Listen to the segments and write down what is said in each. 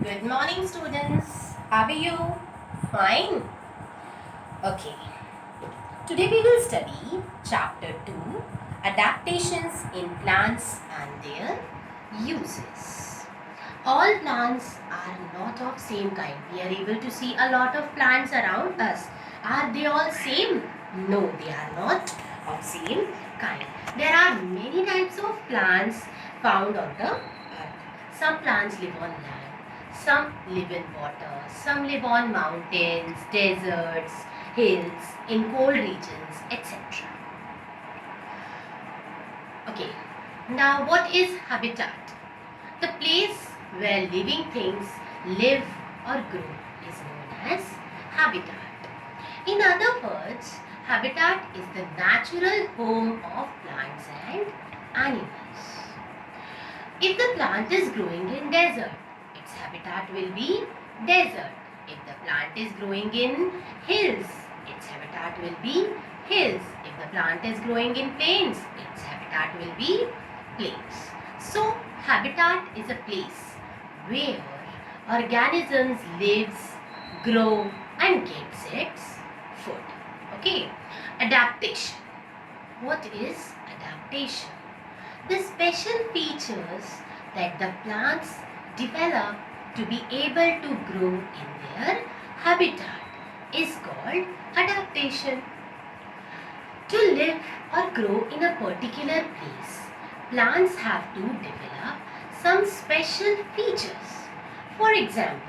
Good morning, students. How are you? Fine. Okay. Today we will study chapter 2, adaptations in plants and their uses. All plants are not of same kind. We are able to see a lot of plants around us. Are they all same? No, they are not of same kind. There are many types of plants found on the earth. Some plants live on land, some live in water, some live on mountains, deserts, hills, in cold regions, etc. Okay, now what is habitat? The place where living things live or grow is known as habitat. In other words, habitat is the natural home of plants and animals. If the plant is growing in desert, its habitat will be desert. If the plant is growing in hills, its habitat will be hills. If the plant is growing in plains, its habitat will be plains. So, habitat is a place where organisms lives, grow and gets its food. Okay. Adaptation. What is adaptation? The special features that the plants develop to be able to grow in their habitat is called adaptation. To live or grow in a particular place, plants have to develop some special features. For example,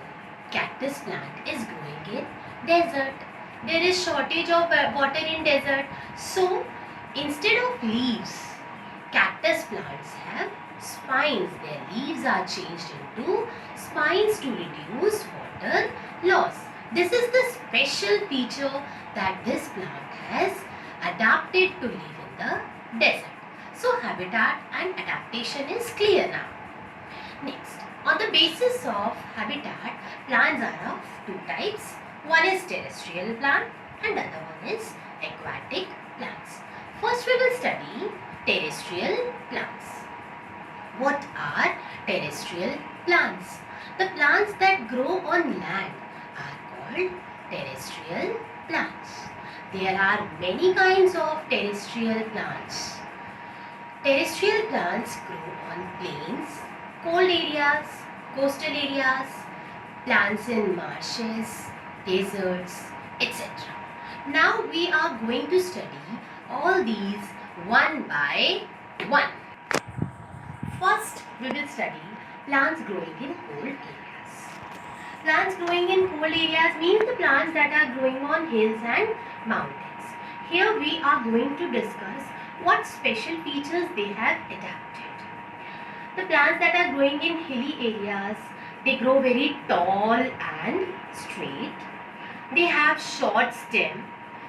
cactus plant is growing in desert. There is shortage of water in desert. So, instead of leaves, cactus plants have spines. Their leaves are changed into spines to reduce water loss. This is the special feature that this plant has adapted to live in the desert. So habitat and adaptation is clear now. Next, on the basis of habitat, plants are of two types. One is terrestrial plant and the other one is aquatic plants. First we will study terrestrial plants. What are terrestrial plants? The plants that grow on land are called terrestrial plants. There are many kinds of terrestrial plants. Terrestrial plants grow on plains, cold areas, coastal areas, plants in marshes, deserts, etc. Now we are going to study all these one by one. First, we will study plants growing in cold areas. Plants growing in cold areas means the plants that are growing on hills and mountains. Here we are going to discuss what special features they have adapted. The plants that are growing in hilly areas, they grow very tall and straight. They have short stem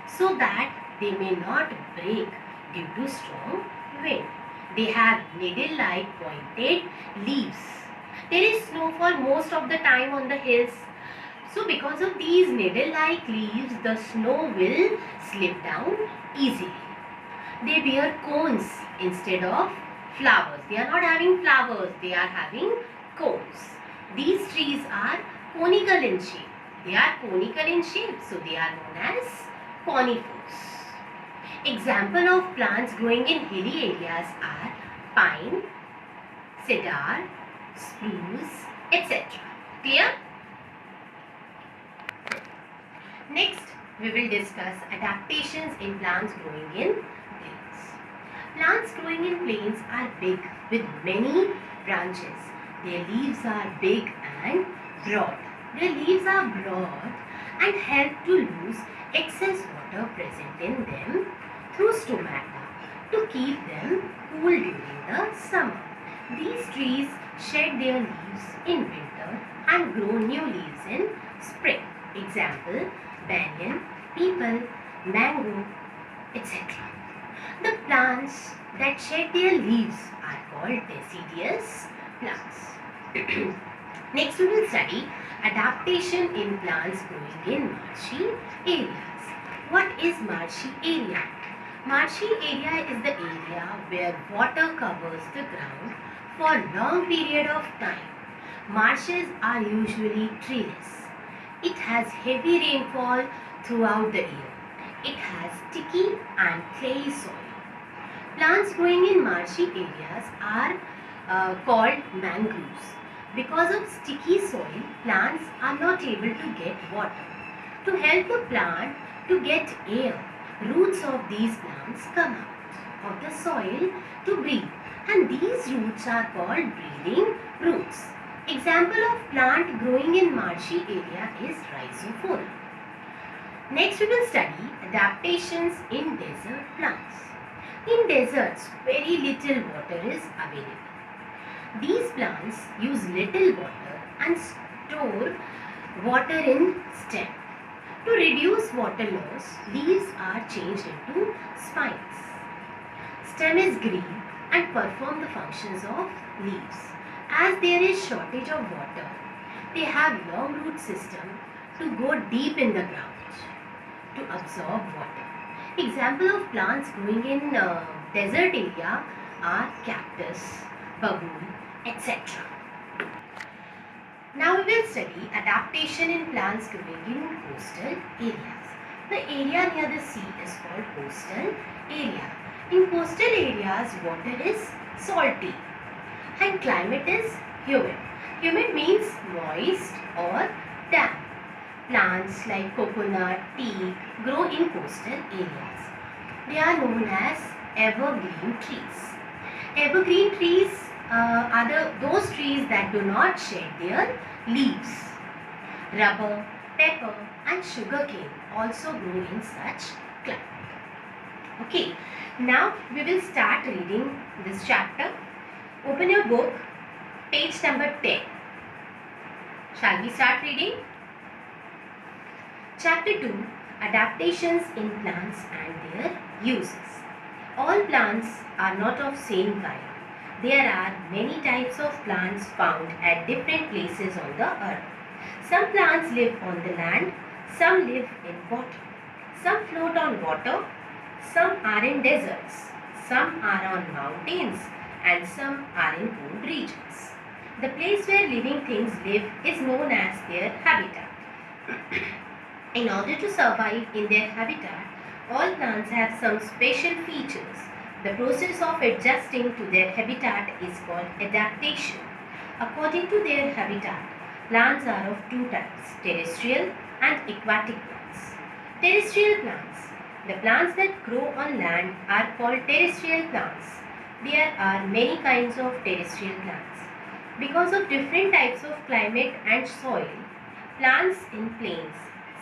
so that they may not break due to strong wind. They have needle-like pointed leaves. There is snowfall most of the time on the hills. So because of these needle-like leaves, the snow will slip down easily. They bear cones instead of flowers. They are not having flowers, they are having cones. These trees are conical in shape. They are conical in shape, so they are known as conifers. Example of plants growing in hilly areas are pine, cedar, spruce, etc. Clear? Next, we will discuss adaptations in plants growing in plains. Plants growing in plains are big with many branches. Their leaves are big and broad. Their leaves are broad and help to lose excess water present in them through stomata to keep them cool during the summer. These trees shed their leaves in winter and grow new leaves in spring. Example, banyan, peepal, mango, etc. The plants that shed their leaves are called deciduous plants. Next we will study adaptation in plants growing in marshy areas. What is marshy area? Marshy area is the area where water covers the ground for long period of time. Marshes are usually treeless. It has heavy rainfall throughout the year. It has sticky and clayey soil. Plants growing in marshy areas are called mangroves. Because of sticky soil, plants are not able to get water. To help the plant to get air, roots of these plants come out of the soil to breathe, and these roots are called breathing roots. Example of plant growing in marshy area is rhizophora. Next we will study adaptations in desert plants. In deserts, very little water is available. These plants use little water and store water in stem. To reduce water loss, leaves are changed into spines. Stem is green and perform the functions of leaves. As there is shortage of water, they have long root system to go deep in the ground to absorb water. Example of plants growing in desert area are cactus, baboon, etc. Now we will study adaptation in plants growing in coastal areas. The area near the sea is called coastal area. In coastal areas, water is salty and climate is humid. Humid means moist or damp. Plants like coconut, teak grow in coastal areas. They are known as evergreen trees. Evergreen trees are those trees that do not shed their leaves. Rubber, pepper and sugarcane also grow in such climate. Okay, now we will start reading this chapter. Open your book, page number 10. Shall we start reading? Chapter 2, Adaptations in Plants and Their Uses. All plants are not of same kind. There are many types of plants found at different places on the earth. Some plants live on the land, some live in water. Some float on water, some are in deserts, some are on mountains, and some are in cold regions. The place where living things live is known as their habitat. In order to survive in their habitat, all plants have some special features. The process of adjusting to their habitat is called adaptation. According to their habitat, plants are of two types, terrestrial and aquatic plants. Terrestrial plants. The plants that grow on land are called terrestrial plants. There are many kinds of terrestrial plants. Because of different types of climate and soil, plants in plains,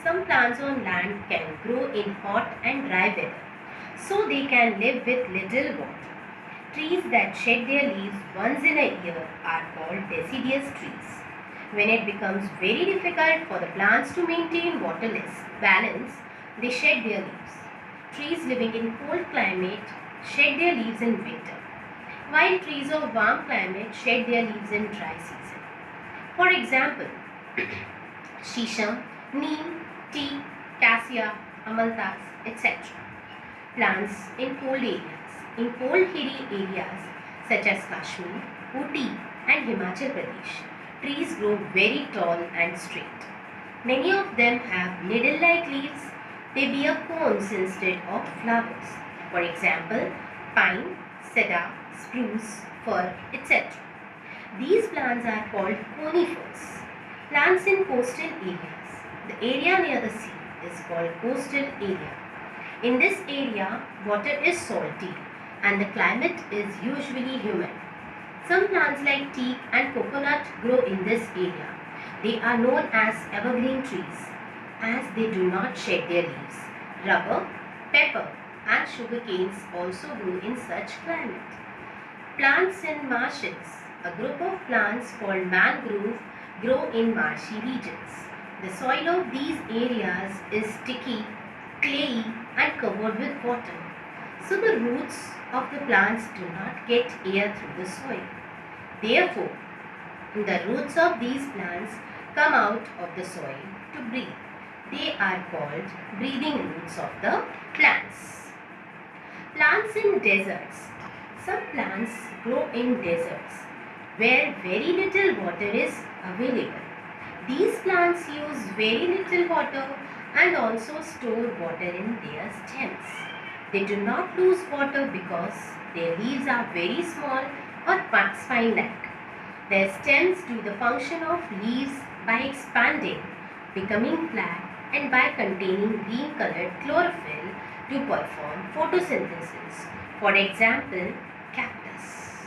some plants on land can grow in hot and dry weather, so they can live with little water. Trees that shed their leaves once in a year are called deciduous trees. When it becomes very difficult for the plants to maintain waterless balance, they shed their leaves. Trees living in cold climate shed their leaves in winter, while trees of warm climate shed their leaves in dry season. For example, shisham, neem, teak, cassia, amalthus, etc. Plants in cold areas. In cold hilly areas such as Kashmir, Ooty and Himachal Pradesh, trees grow very tall and straight. Many of them have needle-like leaves. They bear cones instead of flowers. For example, pine, cedar, spruce, fir, etc. These plants are called conifers. Plants in coastal areas. The area near the sea is called coastal area. In this area, water is salty and the climate is usually humid. Some plants like teak and coconut grow in this area. They are known as evergreen trees as they do not shed their leaves. Rubber, pepper and sugarcanes also grow in such climate. Plants in marshes. A group of plants called mangrove grow in marshy regions. The soil of these areas is sticky, clayey and covered with water. So the roots of the plants do not get air through the soil. Therefore, the roots of these plants come out of the soil to breathe. They are called breathing roots of the plants. Plants in deserts. Some plants grow in deserts where very little water is available. These plants use very little water and also store water in their stems. They do not lose water because their leaves are very small or spine-like. Their stems do the function of leaves by expanding, becoming flat, and by containing green-colored chlorophyll to perform photosynthesis. For example, cactus.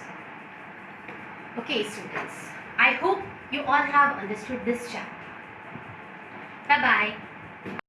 Okay, students, I hope you all have understood this chapter. Bye-bye.